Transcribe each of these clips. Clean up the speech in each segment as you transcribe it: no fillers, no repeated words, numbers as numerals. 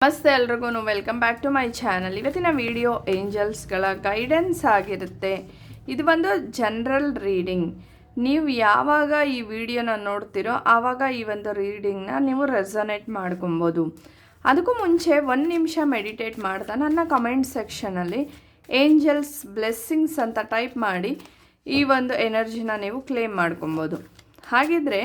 ನಮಸ್ತೆ ಎಲ್ರಿಗೂ welcome back to my channel. ಇವತ್ತಿನ ವಿಡಿಯೋ ಏಂಜಲ್ಸ್ಗಳ ಗೈಡೆನ್ಸ್ ಆಗಿರುತ್ತೆ. ಇದು ಒಂದು ಜನರಲ್ ರೀಡಿಂಗ್. ನೀವು ಯಾವಾಗ ಈ ವಿಡಿಯೋನ ನೋಡ್ತೀರೋ ಆವಾಗ ಈ ಒಂದು ರೀಡಿಂಗ್ನ ನೀವು ರೆಸೊನೇಟ್ ಮಾಡ್ಕೊಬೋದು. ಅದಕ್ಕೂ ಮುಂಚೆ 1 ನಿಮಿಷ ಮೆಡಿಟೇಟ್ ಮಾಡ್ತಾ ನನ್ನ ಕಮೆಂಟ್ ಸೆಕ್ಷನಲ್ಲಿ ಏಂಜಲ್ಸ್ ಬ್ಲೆಸ್ಸಿಂಗ್ಸ್ ಅಂತ ಟೈಪ್ ಮಾಡಿ ಈ ಒಂದು ಎನರ್ಜಿನ ನೀವು ಕ್ಲೇಮ್ ಮಾಡ್ಕೊಬೋದು. ಹಾಗಿದ್ರೆ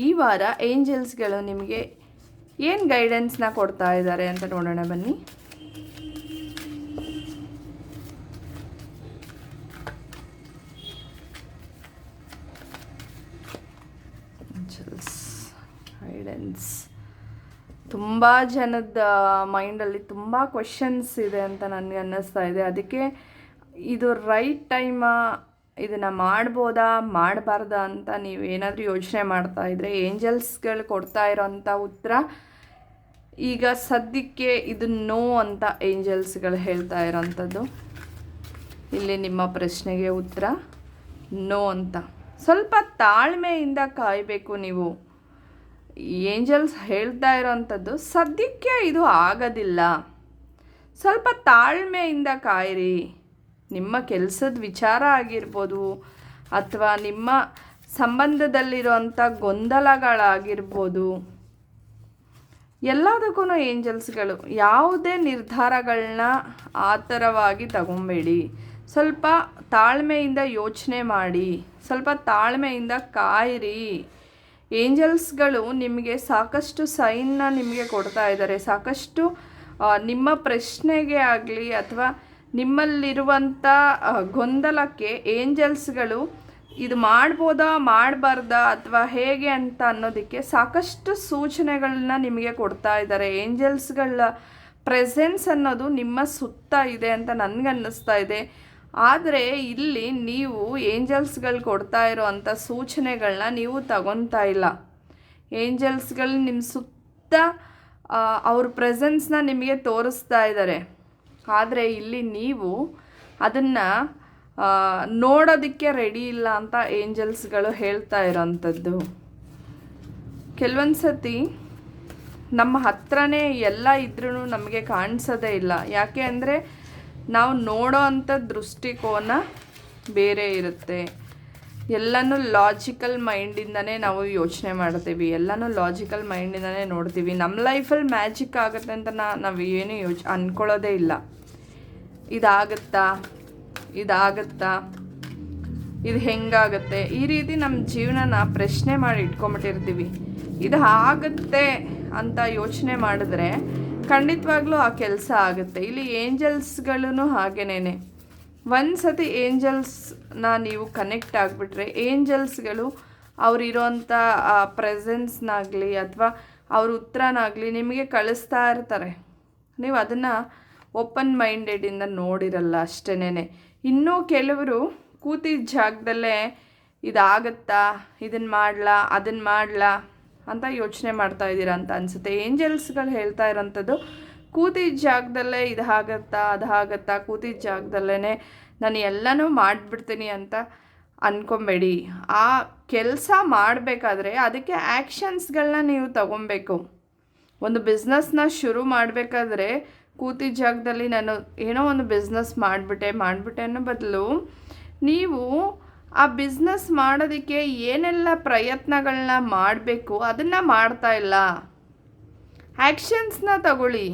ಈ ವಾರ ಏಂಜಲ್ಸ್ಗಳು ನಿಮಗೆ ಏನು ಗೈಡೆನ್ಸ್ನ ಕೊಡ್ತಾ ಇದ್ದಾರೆ ಅಂತ ನೋಡೋಣ ಬನ್ನಿ. ಗೈಡೆನ್ಸ್ ತುಂಬ ಜನದ ಮೈಂಡಲ್ಲಿ ತುಂಬ ಕ್ವೆಶನ್ಸ್ ಇದೆ ಅಂತ ನನಗೆ ಅನ್ನಿಸ್ತಾ ಇದೆ. ಅದಕ್ಕೆ ಇದು ರೈಟ್ ಟೈಮಾ, ಇದನ್ನು ಮಾಡ್ಬೋದಾ ಮಾಡಬಾರ್ದಾ ಅಂತ ನೀವು ಏನಾದರೂ ಯೋಚನೆ ಮಾಡ್ತಾ ಇದ್ದರೆ ಏಂಜಲ್ಸ್ಗಳು ಕೊಡ್ತಾ ಇರೋಂಥ ಉತ್ತರ ಈಗ ಸದ್ಯಕ್ಕೆ ಇದು ನೋ ಅಂತ ಏಂಜಲ್ಸ್ಗಳು ಹೇಳ್ತಾ ಇರೋಂಥದ್ದು. ಇಲ್ಲಿ ನಿಮ್ಮ ಪ್ರಶ್ನೆಗೆ ಉತ್ತರ ನೋ ಅಂತ. ಸ್ವಲ್ಪ ತಾಳ್ಮೆಯಿಂದ ಕಾಯಬೇಕು ನೀವು. ಏಂಜಲ್ಸ್ ಹೇಳ್ತಾ ಇರೋಂಥದ್ದು ಸದ್ಯಕ್ಕೆ ಇದು ಆಗೋದಿಲ್ಲ, ಸ್ವಲ್ಪ ತಾಳ್ಮೆಯಿಂದ ಕಾಯಿರಿ. ನಿಮ್ಮ ಕೆಲಸದ ವಿಚಾರ ಆಗಿರ್ಬೋದು ಅಥವಾ ನಿಮ್ಮ ಸಂಬಂಧದಲ್ಲಿರುವಂಥ ಗೊಂದಲಗಳಾಗಿರ್ಬೋದು, ಎಲ್ಲದಕ್ಕೂ ಏಂಜಲ್ಸ್ಗಳು ಯಾವುದೇ ನಿರ್ಧಾರಗಳನ್ನ ಆತರವಾಗಿ ತಗೊಬೇಡಿ. ಸ್ವಲ್ಪ ತಾಳ್ಮೆಯಿಂದ ಯೋಚನೆ ಮಾಡಿ, ಸ್ವಲ್ಪ ತಾಳ್ಮೆಯಿಂದ ಕಾಯಿರಿ. ಏಂಜಲ್ಸ್ಗಳು ನಿಮಗೆ ಸಾಕಷ್ಟು ಸೈನ್ನ ನಿಮಗೆ ಕೊಡ್ತಾ ಇದ್ದಾರೆ. ಸಾಕಷ್ಟು ನಿಮ್ಮ ಪ್ರಶ್ನೆಗೆ ಆಗಲಿ ಅಥವಾ ನಿಮ್ಮಲ್ಲಿರುವಂಥ ಗೊಂದಲಕ್ಕೆ ಏಂಜಲ್ಸ್ಗಳು ಇದು ಮಾಡ್ಬೋದಾ ಮಾಡಬಾರ್ದಾ ಅಥವಾ ಹೇಗೆ ಅಂತ ಅನ್ನೋದಕ್ಕೆ ಸಾಕಷ್ಟು ಸೂಚನೆಗಳನ್ನ ನಿಮಗೆ ಕೊಡ್ತಾ ಇದ್ದಾರೆ. ಏಂಜಲ್ಸ್ಗಳ ಪ್ರೆಸೆನ್ಸ್ ಅನ್ನೋದು ನಿಮ್ಮ ಸುತ್ತ ಇದೆ ಅಂತ ನನಗನ್ನಿಸ್ತಾ ಇದೆ. ಆದರೆ ಇಲ್ಲಿ ನೀವು ಏಂಜಲ್ಸ್ಗಳು ಕೊಡ್ತಾ ಇರೋ ಅಂಥ ಸೂಚನೆಗಳನ್ನ ನೀವು ತಗೊತಾ ಇಲ್ಲ. ಏಂಜಲ್ಸ್ಗಳು ನಿಮ್ಮ ಸುತ್ತ ಅವ್ರ ಪ್ರೆಸೆನ್ಸ್ನ ನಿಮಗೆ ತೋರಿಸ್ತಾ ಇದ್ದಾರೆ. ಆದರೆ ಇಲ್ಲಿ ನೀವು ಅದನ್ನು ನೋಡೋದಕ್ಕೆ ರೆಡಿ ಇಲ್ಲ ಅಂತ ಏಂಜಲ್ಸ್ಗಳು ಹೇಳ್ತಾ ಇರೋಂಥದ್ದು. ಕೆಲವೊಂದು ಸತಿ ನಮ್ಮ ಹತ್ರನೇ ಎಲ್ಲ ಇದ್ರೂ ನಮಗೆ ಕಾಣಿಸೋದೇ ಇಲ್ಲ. ಯಾಕೆ ಅಂದರೆ ನಾವು ನೋಡೋ ಅಂಥ ದೃಷ್ಟಿಕೋನ ಬೇರೆ ಇರುತ್ತೆ. ಎಲ್ಲನೂ ಲಾಜಿಕಲ್ ಮೈಂಡಿಂದನೇ ನಾವು ಯೋಚನೆ ಮಾಡ್ತೀವಿ, ಎಲ್ಲನೂ ಲಾಜಿಕಲ್ ಮೈಂಡಿಂದನೇ ನೋಡ್ತೀವಿ. ನಮ್ಮ ಲೈಫಲ್ಲಿ ಮ್ಯಾಜಿಕ್ ಆಗುತ್ತೆ ಅಂತ ನಾವು ಏನು ಅಂದ್ಕೊಳ್ಳೋದೇ ಇಲ್ಲ. ಇದಾಗುತ್ತಾ, ಇದು ಹೆಂಗಾಗುತ್ತೆ, ಈ ರೀತಿ ನಮ್ಮ ಜೀವನನ ಪ್ರಶ್ನೆ ಮಾಡಿ ಇಟ್ಕೊಂಬಿಟ್ಟಿರ್ತೀವಿ. ಇದು ಆಗುತ್ತೆ ಅಂತ ಯೋಚನೆ ಮಾಡಿದ್ರೆ ಖಂಡಿತವಾಗ್ಲೂ ಆ ಕೆಲಸ ಆಗುತ್ತೆ. ಇಲ್ಲಿ ಏಂಜಲ್ಸ್ಗಳೂ ಹಾಗೇನೇ. ಒಂದು ಸತಿ ಏಂಜಲ್ಸ್ನ ನೀವು ಕನೆಕ್ಟ್ ಆಗಿಬಿಟ್ರೆ ಏಂಜಲ್ಸ್ಗಳು ಅವರಿರೋಂಥ ಪ್ರೆಸೆನ್ಸ್ನಾಗಲಿ ಅಥವಾ ಅವ್ರ ಉತ್ತರನಾಗಲಿ ನಿಮಗೆ ಕಳಿಸ್ತಾ ಇರ್ತಾರೆ. ನೀವು ಅದನ್ನು ಓಪನ್ ಮೈಂಡೆಡಿಂದ ನೋಡಿರಲ್ಲ ಅಷ್ಟೇನೆ. ಇನ್ನೂ ಕೆಲವರು ಕೂತಿದ್ದ ಜಾಗದಲ್ಲೇ ಇದಾಗತ್ತಾ, ಇದನ್ನು ಮಾಡಲಾ ಅದನ್ನು ಮಾಡಲಾ ಅಂತ ಯೋಚನೆ ಮಾಡ್ತಾ ಇದ್ದೀರಾ ಅಂತ ಅನಿಸುತ್ತೆ. ಏಂಜಲ್ಸ್ಗಳು ಹೇಳ್ತಾ ಇರೋಂಥದ್ದು ಕೂತಿದ್ದ ಜಾಗದಲ್ಲೇ ಅದಾಗತ್ತಾ ಕೂತಿದ್ದ ಜಾಗದಲ್ಲೇ ನಾನು ಎಲ್ಲನೂ ಮಾಡಿಬಿಡ್ತೀನಿ ಅಂತ ಅಂದ್ಕೊಬೇಡಿ. ಆ ಕೆಲಸ ಮಾಡಬೇಕಾದ್ರೆ ಅದಕ್ಕೆ ಆ್ಯಕ್ಷನ್ಸ್ಗಳನ್ನ ನೀವು ತಗೊಬೇಕು. ಒಂದು ಬಿಸ್ನೆಸ್ನ ಶುರು ಮಾಡಬೇಕಾದ್ರೆ ಕೂತಿದ್ದ ಜಾಗದಲ್ಲಿ ನಾನು ಏನೋ ಒಂದು ಬಿಸ್ನೆಸ್ ಮಾಡಿಬಿಟ್ಟೆ ಅನ್ನೋ ಬದಲು ನೀವು ಆ ಬಿಸ್ನೆಸ್ ಮಾಡೋದಕ್ಕೆ ಏನೆಲ್ಲ ಪ್ರಯತ್ನಗಳನ್ನ ಮಾಡಬೇಕು ಅದನ್ನು ಮಾಡ್ತಾ ಇಲ್ಲ. ಆ್ಯಕ್ಷನ್ಸ್ನ ತಗೊಳ್ಳಿ.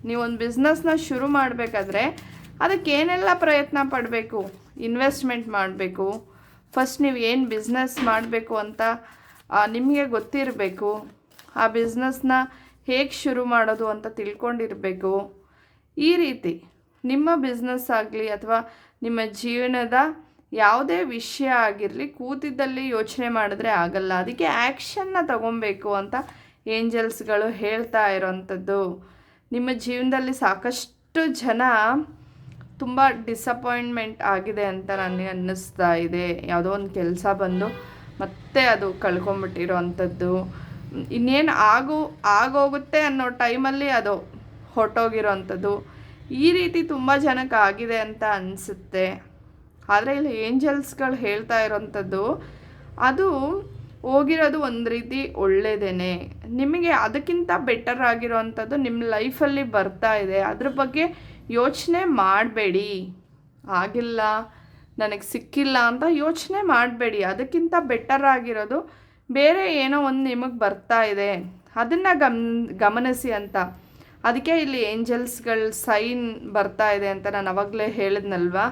ನೀವೊಂದು ಬಿಸ್ನೆಸ್ನ ಶುರು ಮಾಡಬೇಕಾದ್ರೆ ಅದಕ್ಕೆ ಏನೆಲ್ಲ ಪ್ರಯತ್ನ ಪಡಬೇಕು, ಇನ್ವೆಸ್ಟ್ಮೆಂಟ್ ಮಾಡಬೇಕು. ಫಸ್ಟ್ ನೀವು ಏನು ಬಿಸ್ನೆಸ್ ಮಾಡಬೇಕು ಅಂತ ನಿಮಗೆ ಗೊತ್ತಿರಬೇಕು. ಆ ಬಿಸ್ನೆಸ್ನ ಹೇಗೆ ಶುರು ಮಾಡೋದು ಅಂತ ತಿಳ್ಕೊಂಡಿರಬೇಕು. ಈ ರೀತಿ ನಿಮ್ಮ ಬಿಸ್ನೆಸ್ ಆಗಲಿ ಅಥವಾ ನಿಮ್ಮ ಜೀವನದ ಯಾವುದೇ ವಿಷಯ ಆಗಿರಲಿ ಕೂತಿದ್ದಲ್ಲಿ ಯೋಚನೆ ಮಾಡಿದ್ರೆ ಆಗಲ್ಲ. ಅದಕ್ಕೆ ಆ್ಯಕ್ಷನ್ನ ತಗೊಬೇಕು ಅಂತ ಏಂಜಲ್ಸ್ಗಳು ಹೇಳ್ತಾ ಇರೋವಂಥದ್ದು. ನಿಮ್ಮ ಜೀವನದಲ್ಲಿ ಸಾಕಷ್ಟು ಜನ ತುಂಬ ಡಿಸಪಾಯಿಂಟ್ಮೆಂಟ್ ಆಗಿದೆ ಅಂತ ನನಗೆ ಅನ್ನಿಸ್ತಾ ಇದೆ. ಯಾವುದೋ ಒಂದು ಕೆಲಸ ಬಂದು ಮತ್ತೆ ಅದು ಕಳ್ಕೊಂಬಿಟ್ಟಿರೋ ಅಂಥದ್ದು, ಇನ್ನೇನು ಆಗೋಗುತ್ತೆ ಅನ್ನೋ ಟೈಮಲ್ಲಿ ಅದು ಹೊರಟೋಗಿರೋ ಅಂಥದ್ದು, ಈ ರೀತಿ ತುಂಬ ಜನಕ್ಕೆ ಆಗಿದೆ ಅಂತ ಅನಿಸುತ್ತೆ. ಆದರೆ ಇಲ್ಲಿ ಏಂಜಲ್ಸ್ಗಳು ಹೇಳ್ತಾ ಇರೋವಂಥದ್ದು ಅದು ಹೋಗಿರೋದು ಒಂದು ರೀತಿ ಒಳ್ಳೆಯದೇನೆ. ನಿಮಗೆ ಅದಕ್ಕಿಂತ ಬೆಟರ್ ಆಗಿರೋವಂಥದ್ದು ನಿಮ್ಮ ಲೈಫಲ್ಲಿ ಬರ್ತಾ ಇದೆ. ಅದ್ರ ಬಗ್ಗೆ ಯೋಚನೆ ಮಾಡಬೇಡಿ. ಆಗಿಲ್ಲ, ನನಗೆ ಸಿಕ್ಕಿಲ್ಲ ಅಂತ ಯೋಚನೆ ಮಾಡಬೇಡಿ. ಅದಕ್ಕಿಂತ ಬೆಟರ್ ಆಗಿರೋದು ಬೇರೆ ಏನೋ ಒಂದು ನಿಮಗೆ ಬರ್ತಾ ಇದೆ, ಅದನ್ನು ಗಮನಿಸಿ ಅಂತ. ಅದಕ್ಕೆ ಇಲ್ಲಿ ಏಂಜಲ್ಸ್ಗಳ ಸೈನ್ ಬರ್ತಾ ಇದೆ ಅಂತ ನಾನು ಅವಾಗಲೇ ಹೇಳಿದ್ನಲ್ವಾ.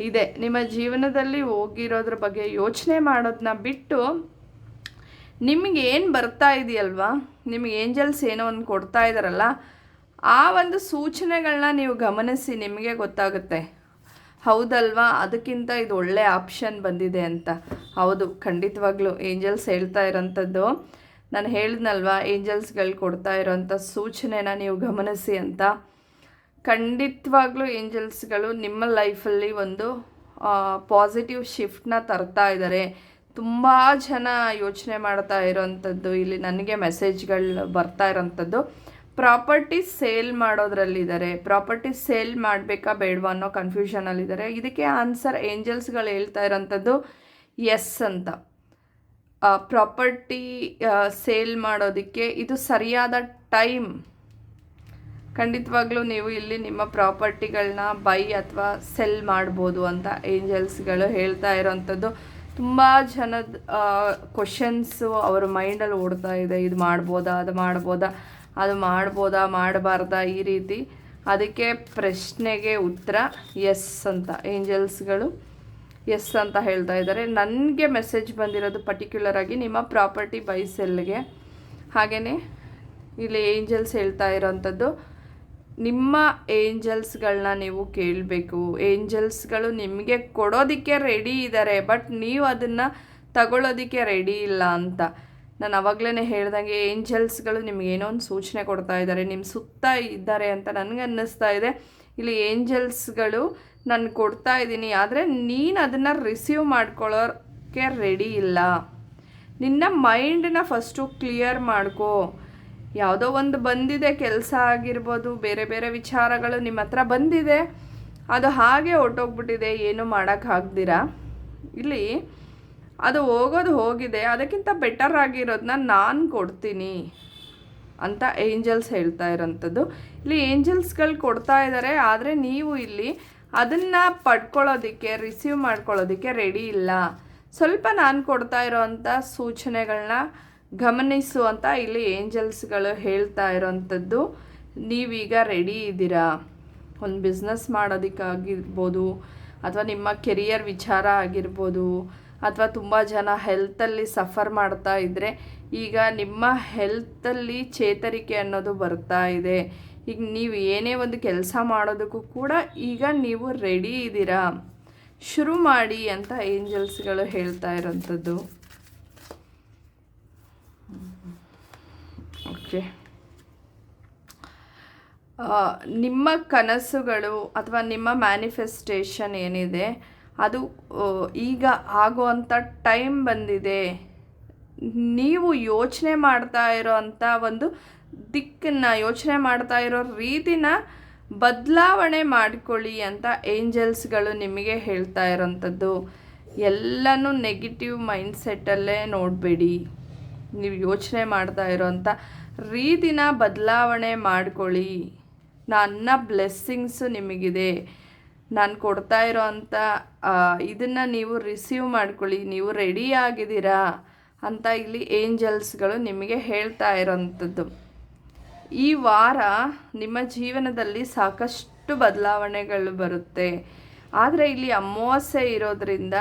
ಇದೆ, ನಿಮ್ಮ ಜೀವನದಲ್ಲಿ ಹೋಗಿರೋದ್ರ ಬಗ್ಗೆ ಯೋಚನೆ ಮಾಡೋದನ್ನ ಬಿಟ್ಟು ನಿಮಗೆ ಏನು ಬರ್ತಾ ಇದೆಯಲ್ವಾ, ನಿಮಗೆ ಏಂಜಲ್ಸ್ ಏನೋ ಒಂದು ಕೊಡ್ತಾ ಇದ್ದಾರಲ್ಲ, ಆ ಒಂದು ಸೂಚನೆಗಳನ್ನ ನೀವು ಗಮನಿಸಿ, ನಿಮಗೆ ಗೊತ್ತಾಗುತ್ತೆ. ಹೌದಲ್ವಾ, ಅದಕ್ಕಿಂತ ಇದು ಒಳ್ಳೆ ಆಪ್ಷನ್ ಬಂದಿದೆ ಅಂತ. ಹೌದು, ಖಂಡಿತವಾಗ್ಲೂ ಏಂಜಲ್ಸ್ ಹೇಳ್ತಾ ಇರೋಂಥದ್ದು, ನಾನು ಹೇಳಿದ್ನಲ್ವಾ, ಏಂಜಲ್ಸ್ಗಳು ಕೊಡ್ತಾ ಇರೋಂಥ ಸೂಚನೆನ ನೀವು ಗಮನಿಸಿ ಅಂತ. ಖಂಡಿತವಾಗ್ಲೂ ಏಂಜಲ್ಸ್ಗಳು ನಿಮ್ಮ ಲೈಫಲ್ಲಿ ಒಂದು ಪಾಸಿಟಿವ್ ಶಿಫ್ಟ್ನ ತರ್ತಾ ಇದ್ದಾರೆ. ತುಂಬ ಜನ ಯೋಚನೆ ಮಾಡ್ತಾ ಇರೋವಂಥದ್ದು, ಇಲ್ಲಿ ನನಗೆ ಮೆಸೇಜ್ಗಳು ಬರ್ತಾ ಇರೋಂಥದ್ದು, ಪ್ರಾಪರ್ಟಿ ಸೇಲ್ ಮಾಡೋದ್ರಲ್ಲಿದ್ದಾರೆ. ಪ್ರಾಪರ್ಟಿ ಸೇಲ್ ಮಾಡಬೇಕಾ ಬೇಡವಾ ಅನ್ನೋ ಕನ್ಫ್ಯೂಷನಲ್ಲಿದ್ದಾರೆ. ಇದಕ್ಕೆ ಆನ್ಸರ್ ಏಂಜಲ್ಸ್ಗಳು ಹೇಳ್ತಾ ಇರೋಂಥದ್ದು ಎಸ್ ಅಂತ. ಪ್ರಾಪರ್ಟಿ ಸೇಲ್ ಮಾಡೋದಕ್ಕೆ ಇದು ಸರಿಯಾದ ಟೈಮ್. ಖಂಡಿತವಾಗ್ಲೂ ನೀವು ಇಲ್ಲಿ ನಿಮ್ಮ ಪ್ರಾಪರ್ಟಿಗಳನ್ನ ಬೈ ಅಥವಾ ಸೆಲ್ ಮಾಡ್ಬೋದು ಅಂತ ಏಂಜಲ್ಸ್ಗಳು ಹೇಳ್ತಾ ಇರೋವಂಥದ್ದು. ತುಂಬ ಜನದ ಕ್ವಶನ್ಸು ಅವ್ರ ಮೈಂಡಲ್ಲಿ ಓಡ್ತಾ ಇದೆ, ಇದು ಮಾಡ್ಬೋದಾ, ಅದು ಮಾಡ್ಬೋದಾ, ಅದು ಮಾಡ್ಬೋದಾ, ಮಾಡಬಾರ್ದಾ, ಈ ರೀತಿ. ಅದಕ್ಕೆ ಪ್ರಶ್ನೆಗೆ ಉತ್ತರ ಎಸ್ ಅಂತ ಏಂಜಲ್ಸ್ಗಳು ಎಸ್ ಅಂತ ಹೇಳ್ತಾ ಇದ್ದಾರೆ. ನನಗೆ ಮೆಸೇಜ್ ಬಂದಿರೋದು ಪರ್ಟಿಕ್ಯುಲರ್ ಆಗಿ ನಿಮ್ಮ ಪ್ರಾಪರ್ಟಿ ಬೈ ಸೆಲ್ಗೆ. ಹಾಗೆಯೇ ಇಲ್ಲಿ ಏಂಜಲ್ಸ್ ಹೇಳ್ತಾ ಇರೋವಂಥದ್ದು, ನಿಮ್ಮ ಏಂಜಲ್ಸ್ಗಳನ್ನ ನೀವು ಕೇಳಬೇಕು. ಏಂಜಲ್ಸ್ಗಳು ನಿಮಗೆ ಕೊಡೋದಕ್ಕೆ ರೆಡಿ ಇದ್ದಾರೆ, ಬಟ್ ನೀವು ಅದನ್ನು ತಗೊಳ್ಳೋದಕ್ಕೆ ರೆಡಿ ಇಲ್ಲ ಅಂತ. ನಾನು ಅವಾಗಲೇ ಹೇಳ್ದಂಗೆ ಏಂಜಲ್ಸ್ಗಳು ನಿಮಗೇನೋ ಒಂದು ಸೂಚನೆ ಕೊಡ್ತಾ ಇದ್ದಾರೆ, ನಿಮ್ಮ ಸುತ್ತ ಇದ್ದಾರೆ ಅಂತ ನನಗೆ ಅನ್ನಿಸ್ತಾ ಇದೆ. ಇಲ್ಲಿ ಏಂಜಲ್ಸ್ಗಳು ನಾನು ಕೊಡ್ತಾ ಇದ್ದೀನಿ, ಆದರೆ ನೀನು ಅದನ್ನು ರಿಸೀವ್ ಮಾಡ್ಕೊಳ್ಳೋಕ್ಕೆ ರೆಡಿ ಇಲ್ಲ. ನಿನ್ನ ಮೈಂಡನ್ನ ಫಸ್ಟು ಕ್ಲಿಯರ್ ಮಾಡ್ಕೋ. ಯಾವುದೋ ಒಂದು ಬಂದಿದೆ, ಕೆಲಸ ಆಗಿರ್ಬೋದು, ಬೇರೆ ಬೇರೆ ವಿಚಾರಗಳು ನಿಮ್ಮ ಹತ್ರ ಬಂದಿದೆ, ಅದು ಹಾಗೆ ಹೊರ್ಟೋಗ್ಬಿಟ್ಟಿದೆ, ಏನೂ ಮಾಡೋಕ್ಕಾಗ್ದಿರ. ಇಲ್ಲಿ ಅದು ಹೋಗೋದು ಹೋಗಿದೆ, ಅದಕ್ಕಿಂತ ಬೆಟರ್ ಆಗಿರೋದನ್ನ ನಾನು ಕೊಡ್ತೀನಿ ಅಂತ ಏಂಜಲ್ಸ್ ಹೇಳ್ತಾ ಇರೋಂಥದ್ದು. ಇಲ್ಲಿ ಏಂಜಲ್ಸ್ಗಳು ಕೊಡ್ತಾ ಇದ್ದಾರೆ, ಆದರೆ ನೀವು ಇಲ್ಲಿ ಅದನ್ನು ಪಡ್ಕೊಳ್ಳೋದಕ್ಕೆ, ರಿಸೀವ್ ಮಾಡ್ಕೊಳ್ಳೋದಕ್ಕೆ ರೆಡಿ ಇಲ್ಲ. ಸ್ವಲ್ಪ ನಾನು ಕೊಡ್ತಾ ಇರೋವಂಥ ಸೂಚನೆಗಳನ್ನ ಗಮನಿಸು ಅಂತ ಇಲ್ಲಿ ಏಂಜಲ್ಸ್ಗಳು ಹೇಳ್ತಾ ಇರೋವಂಥದ್ದು. ನೀವೀಗ ರೆಡಿ ಇದ್ದೀರಾ, ಒಂದು ಬಿಸ್ನೆಸ್ ಮಾಡೋದಕ್ಕಾಗಿರ್ಬೋದು, ಅಥವಾ ನಿಮ್ಮ ಕೆರಿಯರ್ ವಿಚಾರ ಆಗಿರ್ಬೋದು, ಅಥವಾ ತುಂಬ ಜನ ಹೆಲ್ತಲ್ಲಿ ಸಫರ್ ಮಾಡ್ತಾ ಇದ್ದರೆ ಈಗ ನಿಮ್ಮ ಹೆಲ್ತಲ್ಲಿ ಚೇತರಿಕೆ ಅನ್ನೋದು ಬರ್ತಾ ಇದೆ. ಈಗ ನೀವು ಏನೇ ಒಂದು ಕೆಲಸ ಮಾಡೋದಕ್ಕೂ ಕೂಡ ಈಗ ನೀವು ರೆಡಿ ಇದ್ದೀರಾ, ಶುರು ಮಾಡಿ ಅಂತ ಏಂಜಲ್ಸ್ಗಳು ಹೇಳ್ತಾ ಇರೋಂಥದ್ದು. ಓಕೆ, ನಿಮ್ಮ ಕನಸುಗಳು ಅಥವಾ ನಿಮ್ಮ ಮ್ಯಾನಿಫೆಸ್ಟೇಷನ್ ಏನಿದೆ ಅದು ಈಗ ಆಗುವಂಥ ಟೈಮ್ ಬಂದಿದೆ. ನೀವು ಯೋಚನೆ ಮಾಡ್ತಾ ಇರೋ ಅಂಥ ಒಂದು ದಿಕ್ಕನ್ನು, ಯೋಚನೆ ಮಾಡ್ತಾ ಇರೋ ರೀತಿನ ಬದಲಾವಣೆ ಮಾಡಿಕೊಳ್ಳಿ ಅಂತ ಏಂಜಲ್ಸ್ಗಳು ನಿಮಗೆ ಹೇಳ್ತಾ ಇರೋಂಥದ್ದು. ಎಲ್ಲನೂ ನೆಗೆಟಿವ್ ಮೈಂಡ್ಸೆಟ್ಟಲ್ಲೇ ನೋಡಬೇಡಿ. ನೀವು ಯೋಚನೆ ಮಾಡ್ತಾ ಇರೋಂಥ ರೀತಿನ ಬದಲಾವಣೆ ಮಾಡ್ಕೊಳ್ಳಿ. ನನ್ನ ಬ್ಲೆಸ್ಸಿಂಗ್ಸು ನಿಮಗಿದೆ, ನಾನು ಕೊಡ್ತಾ ಇರೋ ಅಂಥ ಇದನ್ನು ನೀವು ರಿಸೀವ್ ಮಾಡ್ಕೊಳ್ಳಿ, ನೀವು ರೆಡಿ ಆಗಿದ್ದೀರಾ ಅಂತ ಇಲ್ಲಿ ಏಂಜಲ್ಸ್ಗಳು ನಿಮಗೆ ಹೇಳ್ತಾ ಇರೋಂಥದ್ದು. ಈ ವಾರ ನಿಮ್ಮ ಜೀವನದಲ್ಲಿ ಸಾಕಷ್ಟು ಬದಲಾವಣೆಗಳು ಬರುತ್ತೆ. ಆದರೆ ಇಲ್ಲಿ ಅಮಾವಾಸ್ಯೆ ಇರೋದ್ರಿಂದ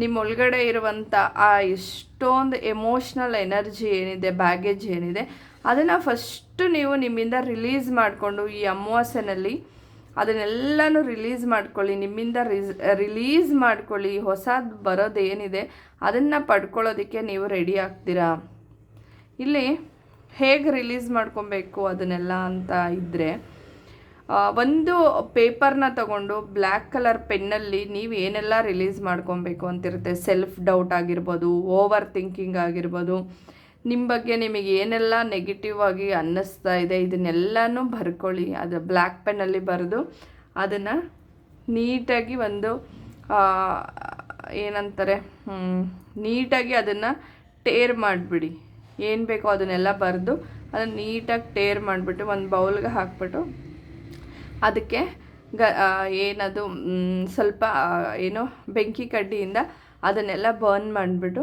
ನಿಮ್ಮ ಒಳಗಡೆ ಇರುವಂಥ ಆ ಎಷ್ಟೊಂದು ಎಮೋಷ್ನಲ್ ಎನರ್ಜಿ ಏನಿದೆ, ಬ್ಯಾಗೇಜ್ ಏನಿದೆ, ಅದನ್ನು ಫಸ್ಟು ನೀವು ನಿಮ್ಮಿಂದ ರಿಲೀಸ್ ಮಾಡಿಕೊಂಡು ಈ ಅಮಾವಾಸ್ಯೆನಲ್ಲಿ ಅದನ್ನೆಲ್ಲನೂ ರಿಲೀಸ್ ಮಾಡ್ಕೊಳ್ಳಿ. ನಿಮ್ಮಿಂದ ರಿಲೀಸ್ ಮಾಡ್ಕೊಳ್ಳಿ. ಹೊಸದು ಬರೋದೇನಿದೆ ಅದನ್ನು ಪಡ್ಕೊಳ್ಳೋದಕ್ಕೆ ನೀವು ರೆಡಿ ಆಗ್ತೀರಾ. ಇಲ್ಲಿ ಹೇಗೆ ರಿಲೀಸ್ ಮಾಡ್ಕೊಬೇಕು ಅದನ್ನೆಲ್ಲ ಅಂತ ಇದ್ದರೆ, ಒಂದು ಪೇಪರ್ನ ತಗೊಂಡು ಬ್ಲ್ಯಾಕ್ ಕಲರ್ ಪೆನ್ನಲ್ಲಿ ನೀವು ಏನೆಲ್ಲ ರಿಲೀಸ್ ಮಾಡ್ಕೊಬೇಕು ಅಂತಿರುತ್ತೆ. ಸೆಲ್ಫ್ ಡೌಟ್ ಆಗಿರ್ಬೋದು, ಓವರ್ ಥಿಂಕಿಂಗ್ ಆಗಿರ್ಬೋದು, ನಿಮ್ಮ ಬಗ್ಗೆ ನಿಮಗೆ ಏನೆಲ್ಲ ನೆಗೆಟಿವ್ ಆಗಿ ಅನ್ನಿಸ್ತಾ ಇದೆ ಇದನ್ನೆಲ್ಲನೂ ಬರ್ಕೊಳ್ಳಿ. ಅದು ಬ್ಲ್ಯಾಕ್ ಪೆನ್ನಲ್ಲಿ ಬರೆದು ಅದನ್ನು ನೀಟಾಗಿ ಒಂದು ಏನಂತಾರೆ, ನೀಟಾಗಿ ಅದನ್ನು ಟೇರ್ ಮಾಡಿಬಿಡಿ. ಏನು ಬೇಕೋ ಅದನ್ನೆಲ್ಲ ಬರೆದು ಅದನ್ನು ನೀಟಾಗಿ ಟೇರ್ ಮಾಡಿಬಿಟ್ಟು ಒಂದು ಬೌಲ್ಗೆ ಹಾಕ್ಬಿಟ್ಟು ಅದಕ್ಕೆ ಏನದು ಸ್ವಲ್ಪ ಏನೋ ಬೆಂಕಿ ಕಡ್ಡಿಯಿಂದ ಅದನ್ನೆಲ್ಲ ಬರ್ನ್ ಮಾಡಿಬಿಟ್ಟು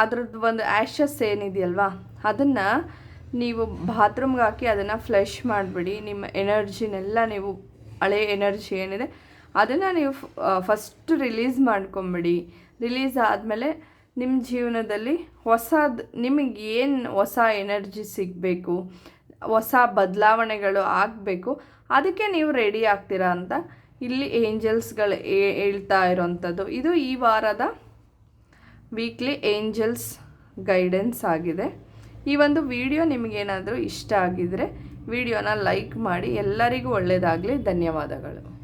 ಅದ್ರದ್ದು ಒಂದು ಆ್ಯಶಸ್ ಏನಿದೆಯಲ್ವಾ ಅದನ್ನು ನೀವು ಬಾತ್ರೂಮ್ಗೆ ಹಾಕಿ ಅದನ್ನು ಫ್ಲಶ್ ಮಾಡಿಬಿಡಿ. ನಿಮ್ಮ ಎನರ್ಜಿನೆಲ್ಲ ನೀವು ಹಳೆ ಎನರ್ಜಿ ಏನಿದೆ ಅದನ್ನು ನೀವು ಫಸ್ಟ್ ರಿಲೀಸ್ ಮಾಡ್ಕೊಂಬಿಡಿ. ರಿಲೀಸ್ ಆದಮೇಲೆ ನಿಮ್ಮ ಜೀವನದಲ್ಲಿ ನಿಮಗೆ ಏನು ಹೊಸ ಎನರ್ಜಿ ಸಿಗಬೇಕು, ಹೊಸ ಬದಲಾವಣೆಗಳು ಆಗಬೇಕು, ಅದಕ್ಕೆ ನೀವು ರೆಡಿ ಆಗ್ತೀರಾ ಅಂತ ಇಲ್ಲಿ ಏಂಜಲ್ಸ್ಗಳು ಹೇಳ್ತಾ ಇರೋವಂಥದ್ದು. ಇದು ಈ ವಾರದ ವೀಕ್ಲಿ ಏಂಜಲ್ಸ್ ಗೈಡೆನ್ಸ್ ಆಗಿದೆ. ಈ ಒಂದು ವಿಡಿಯೋ ನಿಮಗೇನಾದರೂ ಇಷ್ಟ ಆಗಿದರೆ ವಿಡಿಯೋನ ಲೈಕ್ ಮಾಡಿ. ಎಲ್ಲರಿಗೂ ಒಳ್ಳೆಯದಾಗಲಿ. ಧನ್ಯವಾದಗಳು.